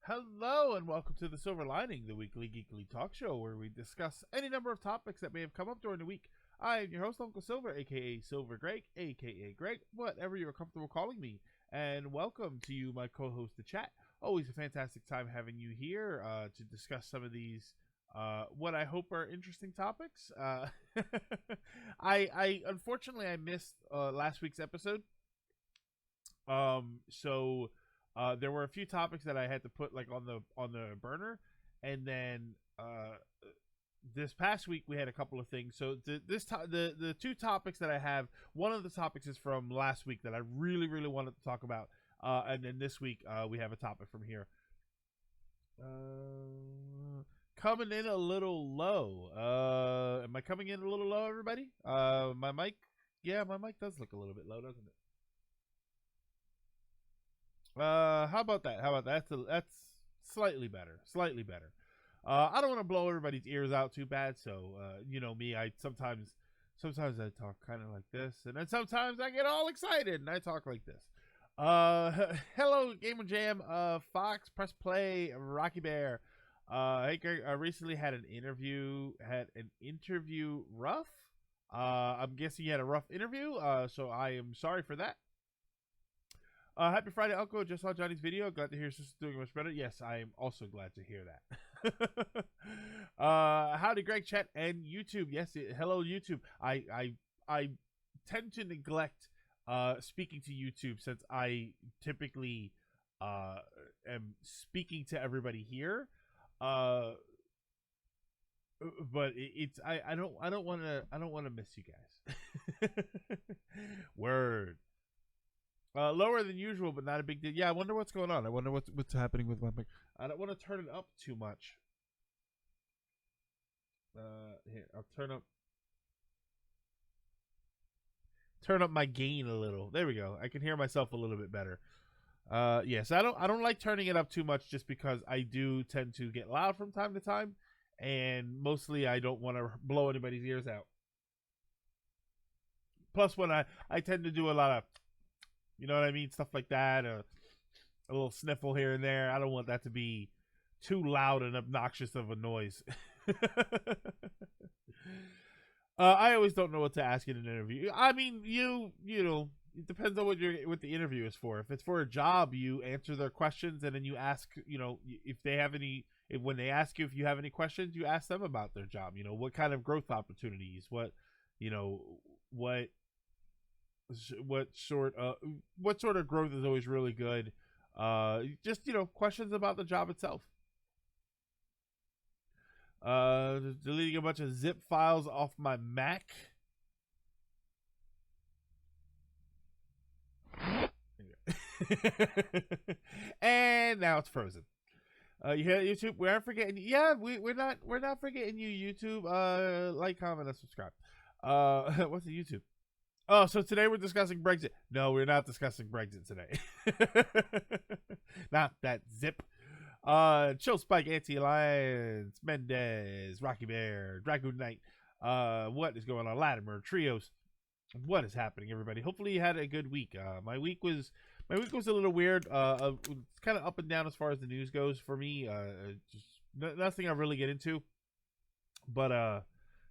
Hello and welcome to the Silver Lining, the weekly geekly talk show where we discuss any number of topics that may have come up during the week. I am your host, Uncle Silver, aka Silver Greg, aka Greg, whatever you're comfortable calling me. And welcome to you, my co-host, the chat. Always a fantastic time having you here to discuss some of these, what I hope are interesting topics. I unfortunately I missed last week's episode. So there were a few topics that I had to put like on the burner, and then this past week we had a couple of things. So the two topics that I have, one of the topics is from last week that I really wanted to talk about, and then this week we have a topic from here. Coming in a little low. Am I coming in a little low, everybody? My mic, yeah, my mic does look a little bit low, doesn't it? How about that? That's slightly better. Slightly better. I don't want to blow everybody's ears out too bad, so you know me. I sometimes I talk kind of like this, and then sometimes I get all excited and I talk like this. Hello, Gamer Jam. Fox, Press Play, Rocky Bear. Hey, Greg. I recently had an interview. Rough. I'm guessing you had a rough interview. So I am sorry for that. Happy Friday, Uncle. Just saw Johnny's video. Glad to hear sister's doing much better. Yes, I am also glad to hear that. Howdy, Greg, chat, and YouTube. Yes, hello, YouTube. I tend to neglect speaking to YouTube since I typically am speaking to everybody here. But I don't want to miss you guys. Word. Lower than usual, but not a big deal. Yeah, I wonder what's going on. I wonder what's happening with my mic. I don't want to turn it up too much. Here, I'll turn up my gain a little. There we go. I can hear myself a little bit better. Yes, I don't like turning it up too much just because I do tend to get loud from time to time, and mostly I don't want to blow anybody's ears out. Plus, when I tend to do a lot of, you know what I mean? Stuff like that. A little sniffle here and there. I don't want that to be too loud and obnoxious of a noise. I always don't know what to ask in an interview. I mean, you know, it depends on what the interview is for. If it's for a job, you answer their questions and then you ask, you know, if they have any. When they ask you if you have any questions, you ask them about their job. You know, what kind of growth opportunities, what sort of growth is always really good. Just, you know, questions about the job itself. Deleting a bunch of zip files off my Mac. And now it's frozen. You hear YouTube? We aren't forgetting. Yeah, we're not forgetting you, YouTube. Like, comment, and subscribe. What's the YouTube? Oh, so today we're discussing Brexit. No, we're not discussing Brexit today. Not that zip. Chill Spike, Anti-Alliance, Mendez, Rocky Bear, Dragoon Knight. What is going on? Latimer, Trios. What is happening, everybody? Hopefully you had a good week. My week was a little weird. It's kind of up and down as far as the news goes for me. Just nothing I really get into, but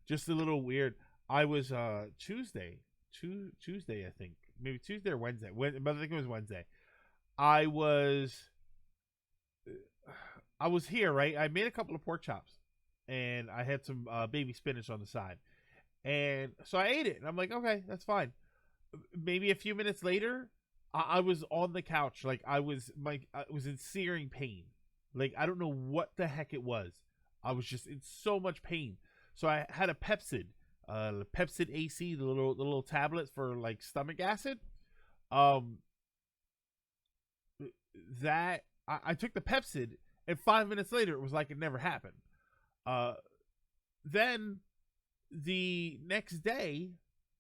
just a little weird. I was Tuesday, I think, maybe Tuesday or Wednesday. But I think it was Wednesday. I was here, right? I made a couple of pork chops, and I had some baby spinach on the side, and so I ate it, and I'm like, okay, that's fine. Maybe a few minutes later, I was on the couch, like I was in searing pain. Like, I don't know what the heck it was. I was just in so much pain. So I had a Pepcid. Pepcid AC, the little tablets for like stomach acid. That I took the Pepcid, and 5 minutes later it was like it never happened. Then the next day,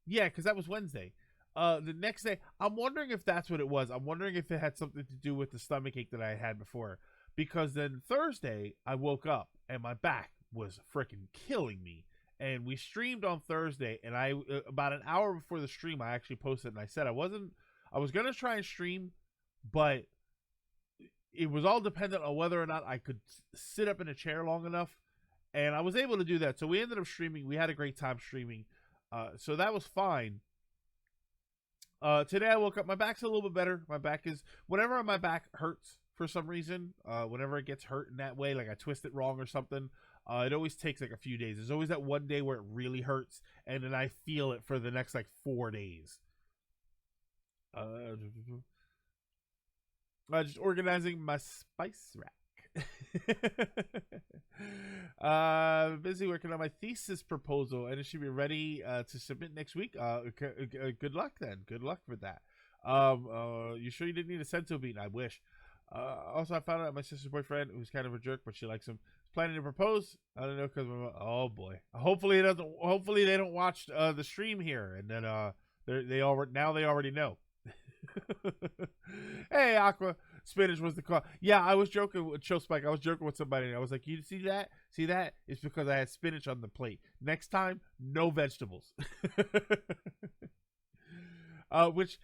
yeah, because that was Wednesday. The next day, I'm wondering if that's what it was. I'm wondering if it had something to do with the stomach ache that I had before. Because then Thursday, I woke up and my back was freaking killing me. And we streamed on Thursday, and I about an hour before the stream, I actually posted and I said I was gonna try and stream, but it was all dependent on whether or not I could sit up in a chair long enough, and I was able to do that. So we ended up streaming. We had a great time streaming, so that was fine. Today I woke up. My back's a little bit better. My back is whenever my back hurts for some reason. Whenever it gets hurt in that way, like I twist it wrong or something, it always takes like a few days. There's always that one day where it really hurts, and then I feel it for the next like 4 days. Just organizing my spice rack. Busy working on my thesis proposal, and it should be ready to submit next week. Good luck then. Good luck with that. You sure you didn't need a Sento bean? I wish. Also, I found out my sister's boyfriend, who's kind of a jerk, but she likes him, is planning to propose. I don't know because oh boy. Hopefully it doesn't. Hopefully they don't watch the stream here, and then they already know. Hey, Aqua. Spinach was the call. Yeah, I was joking with Chill Spike. I was joking with somebody, and I was like, "You see that? See that? It's because I had spinach on the plate. Next time, no vegetables." Which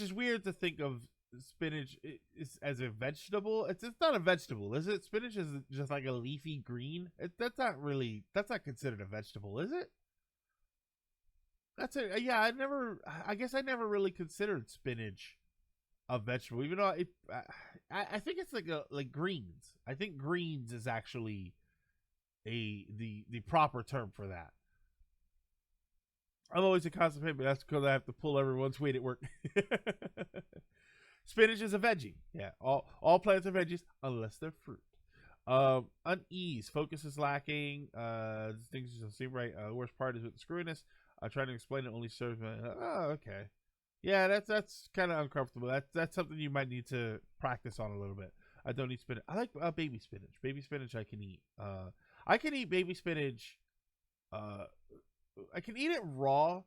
is weird to think of spinach is as a vegetable. It's not a vegetable, is it? Spinach is just like a leafy green. That's not considered a vegetable, is it? Yeah. I guess I never really considered spinach a vegetable, even though I think it's like greens. I think greens is actually the proper term for that. I'm always a constipated, but that's because I have to pull everyone's weight at work. Spinach is a veggie. Yeah, all plants are veggies unless they're fruit. Unease, focus is lacking. Things just don't seem right. The worst part is with the screwiness. Trying to explain it only serves me. Oh, okay. Yeah, that's kind of uncomfortable. That's something you might need to practice on a little bit. I don't eat spinach. I like baby spinach. Baby spinach I can eat. I can eat baby spinach. I can eat it raw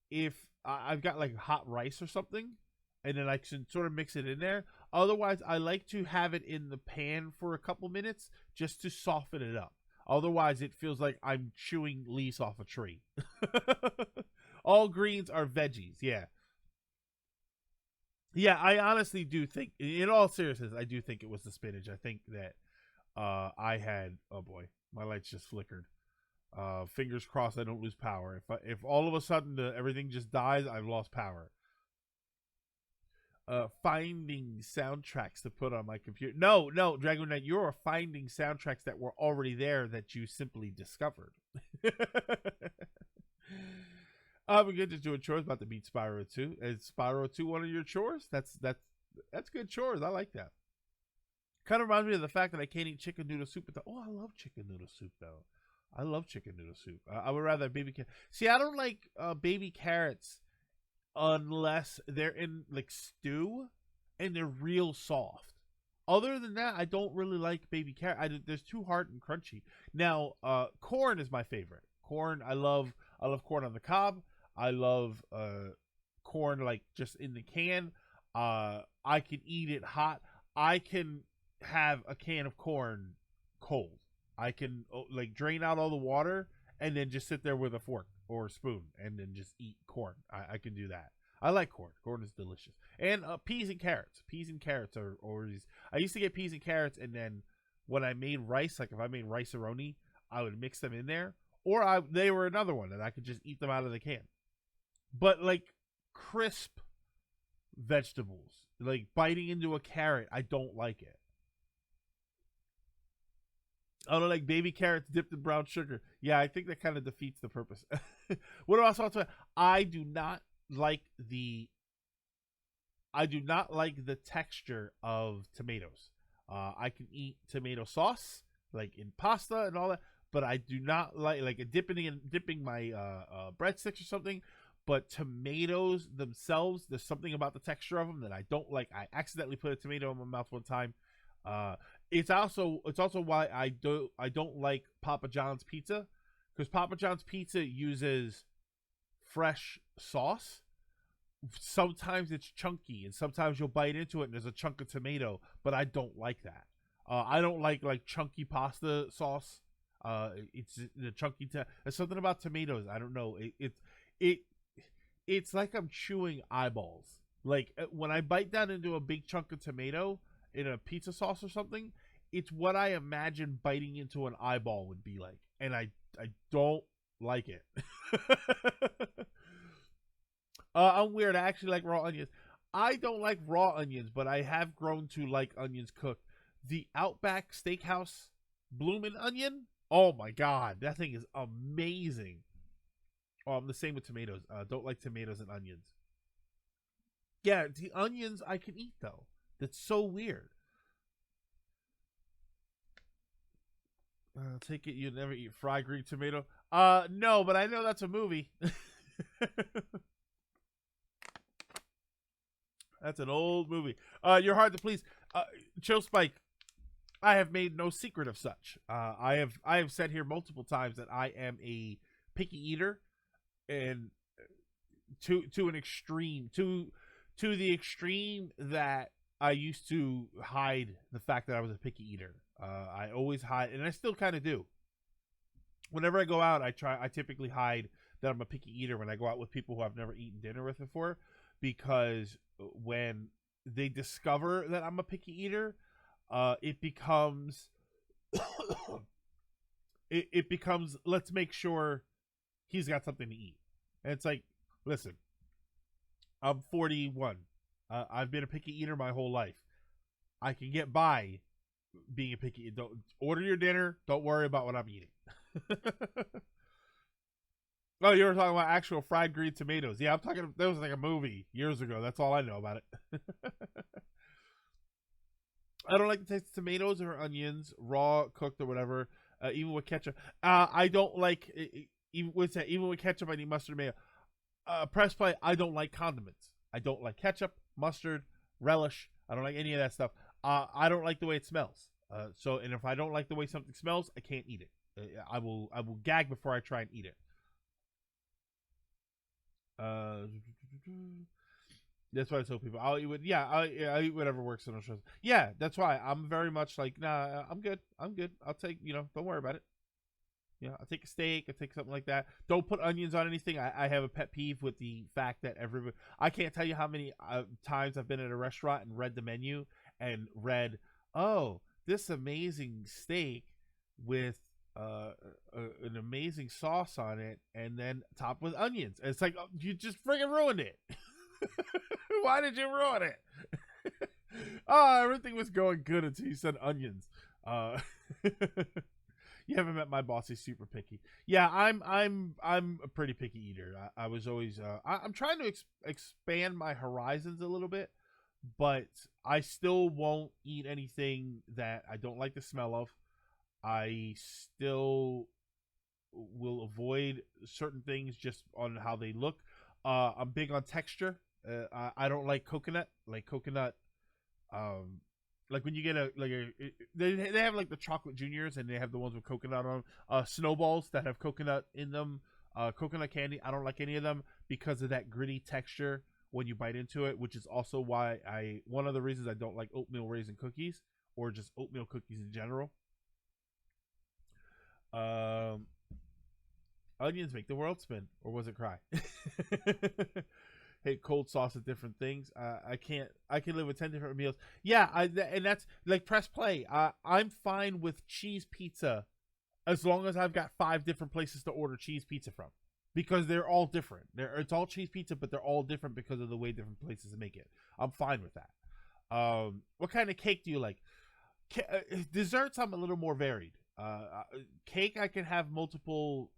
if I've got like hot rice or something, and then I can sort of mix it in there. Otherwise, I like to have it in the pan for a couple minutes just to soften it up. Otherwise, it feels like I'm chewing leaves off a tree. All greens are veggies, yeah. Yeah, I honestly do think, in all seriousness, I do think it was the spinach. I think that I had, oh boy, my lights just flickered. Fingers crossed I don't lose power. If all of a sudden everything just dies, I've lost power. Finding soundtracks to put on my computer. No, Dragon Knight, you're finding soundtracks that were already there that you simply discovered. I'm good to do chores. About to beat Spyro 2. Is Spyro 2 one of your chores? That's good chores. I like that. Kind of reminds me of the fact that I can't eat chicken noodle soup. But I love chicken noodle soup though. I love chicken noodle soup. I would rather have baby carrot. See, I don't like baby carrots unless they're in like stew and they're real soft. Other than that, I don't really like baby carrot. There's too hard and crunchy. Now, corn is my favorite. Corn, I love corn on the cob. I love corn like just in the can. I can eat it hot. I can have a can of corn cold. I can like drain out all the water and then just sit there with a fork or a spoon and then just eat corn. I can do that. I like corn. Corn is delicious. And peas and carrots. Peas and carrots are always. I used to get peas and carrots, and then when I made rice, like if I made rice-a-roni, I would mix them in there. Or they were another one, and I could just eat them out of the can. But like crisp vegetables, like biting into a carrot, I don't like it. I don't like baby carrots dipped in brown sugar. Yeah, I think that kind of defeats the purpose. What else? I do not like the texture of tomatoes. I can eat tomato sauce, like in pasta and all that, but I do not like dipping my breadsticks or something. But tomatoes themselves, there's something about the texture of them that I don't like. I accidentally put a tomato in my mouth one time. It's also why I don't like Papa John's pizza, because Papa John's pizza uses fresh sauce. Sometimes it's chunky, and sometimes you'll bite into it and there's a chunk of tomato, but I don't like that. I don't like chunky pasta sauce. It's the chunky. There's something about tomatoes. I don't know. It's like I'm chewing eyeballs. Like when I bite down into a big chunk of tomato, in a pizza sauce or something, it's what I imagine biting into an eyeball would be like, and I don't like it. I'm weird. I actually like raw onions. I don't like raw onions, but I have grown to like onions cooked. The Outback Steakhouse bloomin' onion. Oh my god, that thing is amazing. Oh, I'm the same with tomatoes. Don't like tomatoes and onions. Yeah, the onions I can eat though. That's so weird. Take it you never eat fried green tomato. No, but I know that's a movie. That's an old movie. You're hard to please. Chill Spike. I have made no secret of such. I have said here multiple times that I am a picky eater, and to an extreme, to the extreme that I used to hide the fact that I was a picky eater. I always hide, and I still kind of do. Whenever I go out, I typically hide that I'm a picky eater when I go out with people who I've never eaten dinner with before, because when they discover that I'm a picky eater, it becomes it becomes, let's make sure he's got something to eat. And it's like, listen, I'm 41. I've been a picky eater my whole life. I can get by being a picky eater. Don't order your dinner. Don't worry about what I'm eating. Oh, you were talking about actual fried green tomatoes. Yeah, I'm talking. That was like a movie years ago. That's all I know about it. I don't like the taste of tomatoes or onions, raw, cooked, or whatever. Even with ketchup, I don't like. Even with ketchup, I need mustard, mayo. Press play. I don't like condiments. I don't like ketchup, mustard, relish. I don't like any of that stuff. I don't like the way it smells. And if I don't like the way something smells, I can't eat it. I will gag before I try and eat it. That's why I tell people I'll eat with, yeah, I'll eat whatever works in the. Yeah, that's why I'm very much like, nah, I'm good. I'll take, don't worry about it. Yeah, I'll take a steak. I'll take something like that. Don't put onions on anything. I have a pet peeve with the fact that everybody. I can't tell you how many times I've been at a restaurant and read the menu and read, oh, this amazing steak with an amazing sauce on it, and then topped with onions. And it's like, oh, you just friggin' ruined it. Why did you ruin it? Oh, everything was going good until you said onions. You haven't met my boss. He's super picky. Yeah, I'm a pretty picky eater. I was always I'm trying to expand my horizons a little bit, but I still won't eat anything that I don't like the smell of. I still will avoid certain things just on how they look. I'm big on texture. I don't like coconut. Like coconut, like when you get they have like the chocolate juniors, and they have the ones with coconut on them. Snowballs that have coconut in them. Coconut candy. I don't like any of them because of that gritty texture when you bite into it, which is also why one of the reasons I don't like oatmeal raisin cookies or just oatmeal cookies in general. Onions make the world spin, or was it cry? Hey, cold sauce at different things. I can live with 10 different meals. Yeah, and that's like press play. I'm fine with cheese pizza as long as I've got 5 different places to order cheese pizza from, because they're all different. It's all cheese pizza, but they're all different because of the way different places make it. I'm fine with that. What kind of cake do you like? Desserts, I'm a little more varied. Cake, I can have multiple.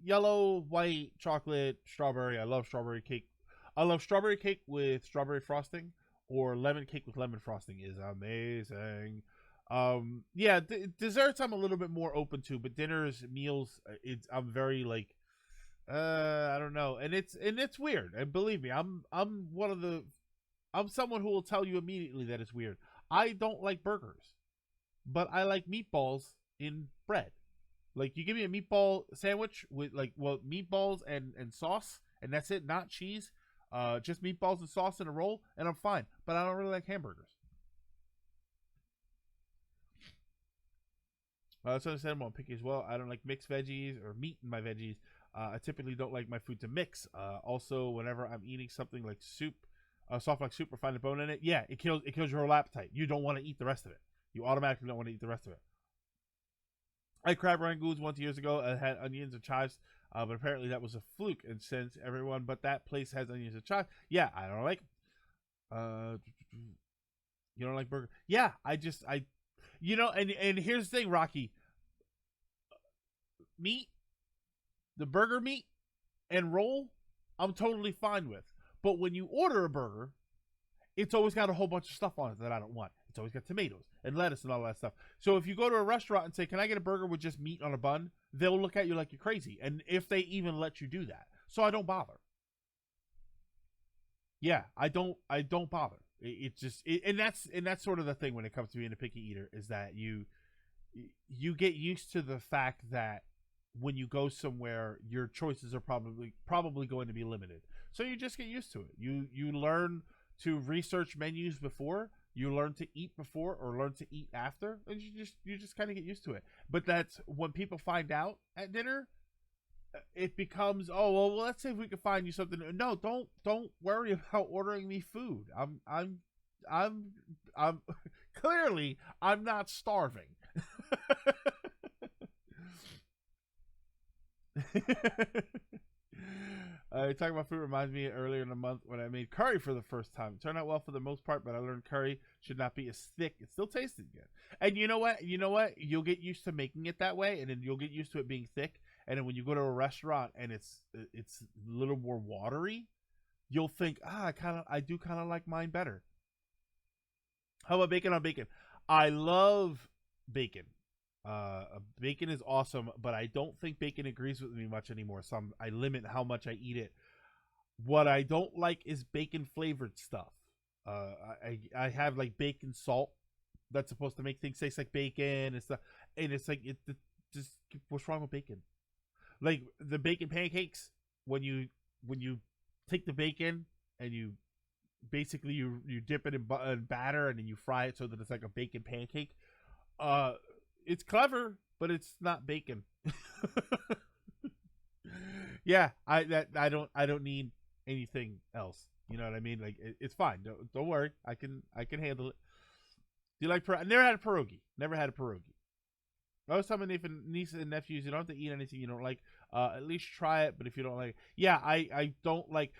Yellow, white, chocolate, strawberry. I love strawberry cake. I love strawberry cake with strawberry frosting, or lemon cake with lemon frosting is amazing. Yeah, desserts I'm a little bit more open to, but dinners, meals, I'm very like, I don't know, and it's weird. And believe me, I'm someone who will tell you immediately that it's weird. I don't like burgers, but I like meatballs in bread. Like, you give me a meatball sandwich with meatballs and sauce, and that's it, not cheese. Just meatballs and sauce in a roll, and I'm fine. But I don't really like hamburgers. So I said I'm on picky as well. I don't like mixed veggies or meat in my veggies. I typically don't like my food to mix. Also, whenever I'm eating something like soup, soft like soup or find a bone in it, yeah, it kills your whole appetite. You don't want to eat the rest of it. You automatically don't want to eat the rest of it. I had crab rangoons once years ago. I had onions and chives, but apparently that was a fluke. And since everyone but that place has onions and chives, yeah, I don't like. You don't like burger? Yeah, and here's the thing, Rocky. Meat, the burger meat, and roll, I'm totally fine with. But when you order a burger, it's always got a whole bunch of stuff on it that I don't want. It's always got tomatoes and lettuce and all that stuff. So if you go to a restaurant and say, "Can I get a burger with just meat on a bun?" they'll look at you like you're crazy. And if they even let you do that. So I don't bother. Yeah, I don't bother. And that's sort of the thing when it comes to being a picky eater, is that you get used to the fact that when you go somewhere, your choices are probably going to be limited. So you just get used to it. You learn to research menus before, you learn to eat before or learn to eat after, and you just kind of get used to it. But that's when people find out at dinner, it becomes, oh well, let's see if we can find you something. No, don't worry about ordering me food. I'm clearly I'm not starving. Talking about food reminds me earlier in the month when I made curry for the first time. It turned out well for the most part, but I learned curry should not be as thick. It still tasted good. And you know what? You'll get used to making it that way, and then you'll get used to it being thick. And then when you go to a restaurant and it's a little more watery, you'll think, I do kind of like mine better. How about bacon on bacon? I love bacon. Bacon is awesome, but I don't think bacon agrees with me much anymore. So I limit how much I eat it. What I don't like is bacon flavored stuff. I have like bacon salt that's supposed to make things taste like bacon and stuff, and it's like it just, what's wrong with bacon? Like the bacon pancakes, when you take the bacon and you basically you dip it in batter and then you fry it so that it's like a bacon pancake. It's clever, but it's not bacon. Yeah, I don't need anything else. You know what I mean? Like it's fine. Don't worry. I can handle it. Do you like I never had a pierogi. Never had a pierogi. I was telling my nieces and nephews, you don't have to eat anything you don't like. At least try it. But if you don't like, yeah, I don't like.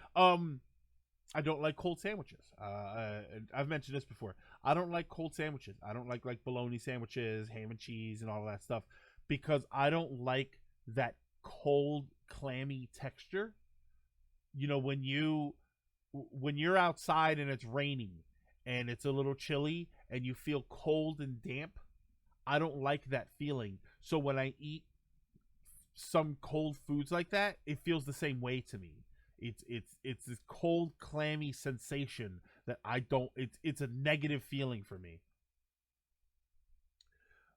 I don't like cold sandwiches. I've mentioned this before. I don't like cold sandwiches. I don't like bologna sandwiches, ham and cheese, and all of that stuff, because I don't like that cold, clammy texture. You know, when you're outside and it's raining and it's a little chilly and you feel cold and damp, I don't like that feeling. So when I eat some cold foods like that, it feels the same way to me. It's this cold, clammy sensation that I don't. It's a negative feeling for me.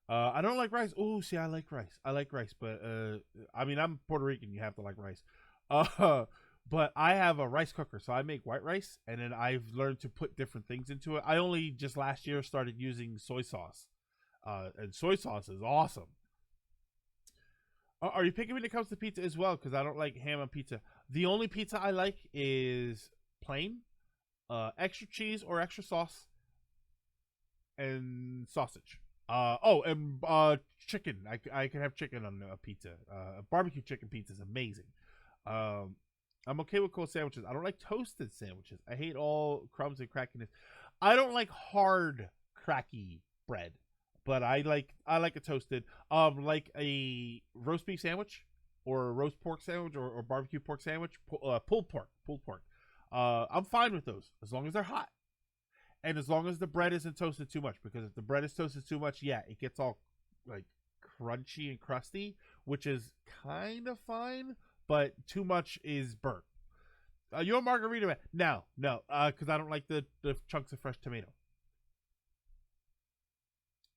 I don't like rice. Oh, see, I like rice. I like rice, but I mean, I'm Puerto Rican. You have to like rice. But I have a rice cooker, so I make white rice, and then I've learned to put different things into it. I only just last year started using soy sauce, and soy sauce is awesome. Are you picky when it comes to pizza as well? Because I don't like ham on pizza. The only pizza I like is plain, extra cheese or extra sauce, and sausage. And chicken. I can have chicken on a pizza. Barbecue chicken pizza is amazing. I'm okay with cold sandwiches. I don't like toasted sandwiches. I hate all crumbs and crackiness. I don't like hard, cracky bread, but I like a toasted. Like a roast beef sandwich, or a roast pork sandwich, or barbecue pork sandwich, pulled pork. I'm fine with those as long as they're hot, and as long as the bread isn't toasted too much. Because if the bread is toasted too much, yeah, it gets all like crunchy and crusty, which is kind of fine, but too much is burnt. You want margarita bread? No, because I don't like the chunks of fresh tomato.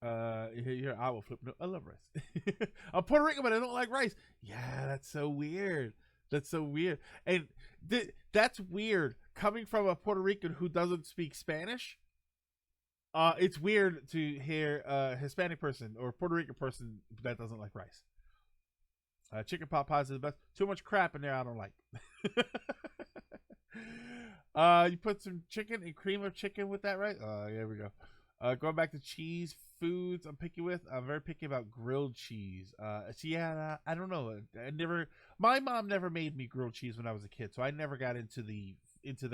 Here I will flip. No, I love rice. I'm Puerto Rican, but I don't like rice. Yeah, that's so weird. That's so weird, and that's weird coming from a Puerto Rican who doesn't speak Spanish. It's weird to hear a Hispanic person or Puerto Rican person that doesn't like rice. Chicken pot pies is the best. Too much crap in there, I don't like. You put some chicken and cream of chicken with that, right? There we go. Going back to cheese foods, I'm picky with. I'm very picky about grilled cheese. So yeah, I don't know. My mom never made me grilled cheese when I was a kid, so I never got into the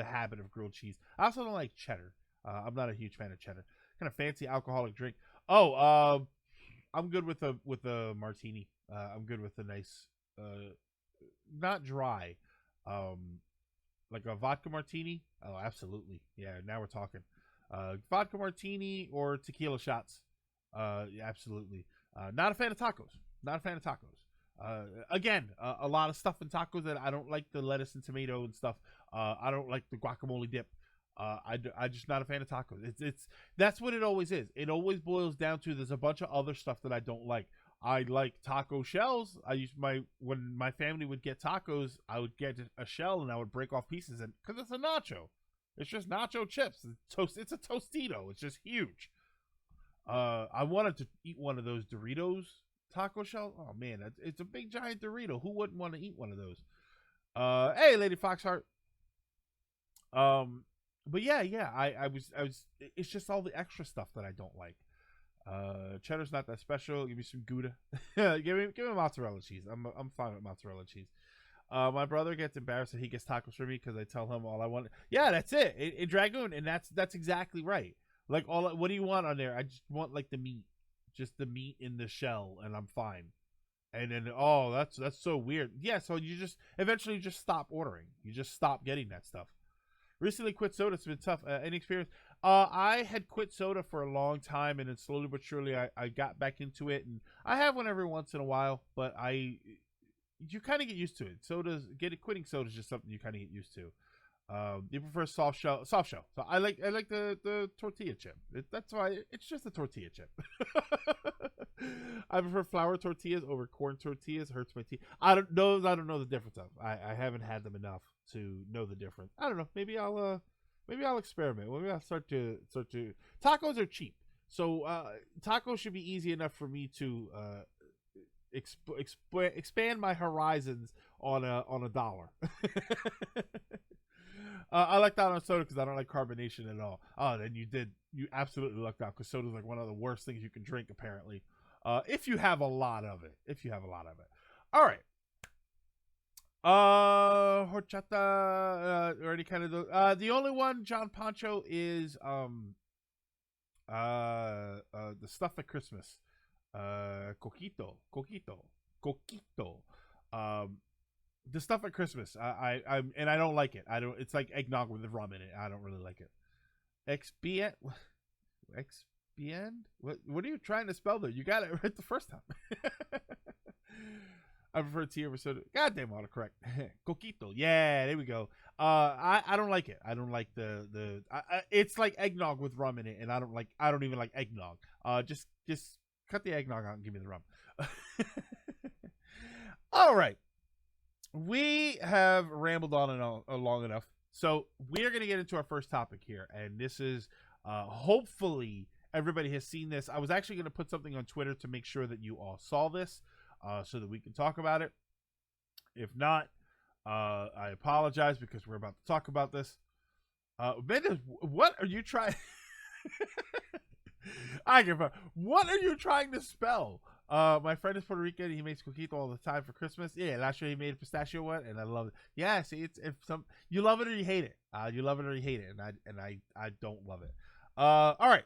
habit of grilled cheese. I also don't like cheddar. I'm not a huge fan of cheddar. Kind of fancy alcoholic drink. Oh, I'm good with a martini. I'm good with a nice, not dry, like a vodka martini. Oh, absolutely. Yeah, now we're talking. Vodka martini or tequila shots. Absolutely. Not a fan of tacos. Not a fan of tacos. Again, a lot of stuff in tacos that I don't like, the lettuce and tomato and stuff. I don't like the guacamole dip. I just not a fan of tacos. It's that's what it always is. It always boils down to there's a bunch of other stuff that I don't like. I like taco shells. When my family would get tacos, I would get a shell and I would break off pieces, and because it's a nacho, it's just nacho chips. It's a Tostito. It's just huge. I wanted to eat one of those Doritos taco shells. Oh man, it's a big giant Dorito. Who wouldn't want to eat one of those? Hey, Lady Foxheart. But yeah, I was. It's just all the extra stuff that I don't like. Cheddar's not that special. Give me some Gouda. give me mozzarella cheese. I'm fine with mozzarella cheese. My brother gets embarrassed that he gets tacos from me because I tell him all I want. Yeah, that's it. In Dragoon, and that's exactly right. Like what do you want on there? I just want like the meat, just the meat in the shell, and I'm fine. And then that's so weird. Yeah, so you just eventually just stop ordering. You just stop getting that stuff. Recently quit soda. It's been tough. Any experience? I had quit soda for a long time, and then slowly but surely I got back into it, and I have one every once in a while. But you kind of get used to it. Quitting soda is just something you kind of get used to. You prefer soft shell? Soft shell. So I like the tortilla chip. That's why it's just a tortilla chip. I prefer flour tortillas over corn tortillas. Hurts my teeth. I don't know the difference of. I haven't had them enough to know the difference. I don't know. Maybe I'll experiment. Maybe I'll start to. Tacos are cheap, so tacos should be easy enough for me to expand my horizons on a dollar. I lucked out on soda because I don't like carbonation at all. Oh, then you absolutely lucked out because soda is like one of the worst things you can drink apparently. If you have a lot of it. All right. Horchata or any kind of the only one, John Pancho, is the stuff at Christmas. Coquito. The stuff at Christmas. I don't like it. It's like eggnog with rum in it. I don't really like it. Expand. What are you trying to spell there? You got it right the first time. I prefer tea over soda. Goddamn autocorrect. Coquito. Yeah, there we go. I don't like it. I don't like it's like eggnog with rum in it, and I don't even like eggnog. Just cut the eggnog out and give me the rum. All right. We have rambled on and long enough. So we're going to get into our first topic here. And this is, hopefully everybody has seen this. I was actually going to put something on Twitter to make sure that you all saw this, so that we can talk about it. If not, I apologize because we're about to talk about this. Mendes, what are you trying? What are you trying to spell? My friend is Puerto Rican. He makes coquito all the time for Christmas. Yeah, last year he made a pistachio one, and I love it. Yeah, see, you love it or you hate it. You love it or you hate it, and I don't love it. All right.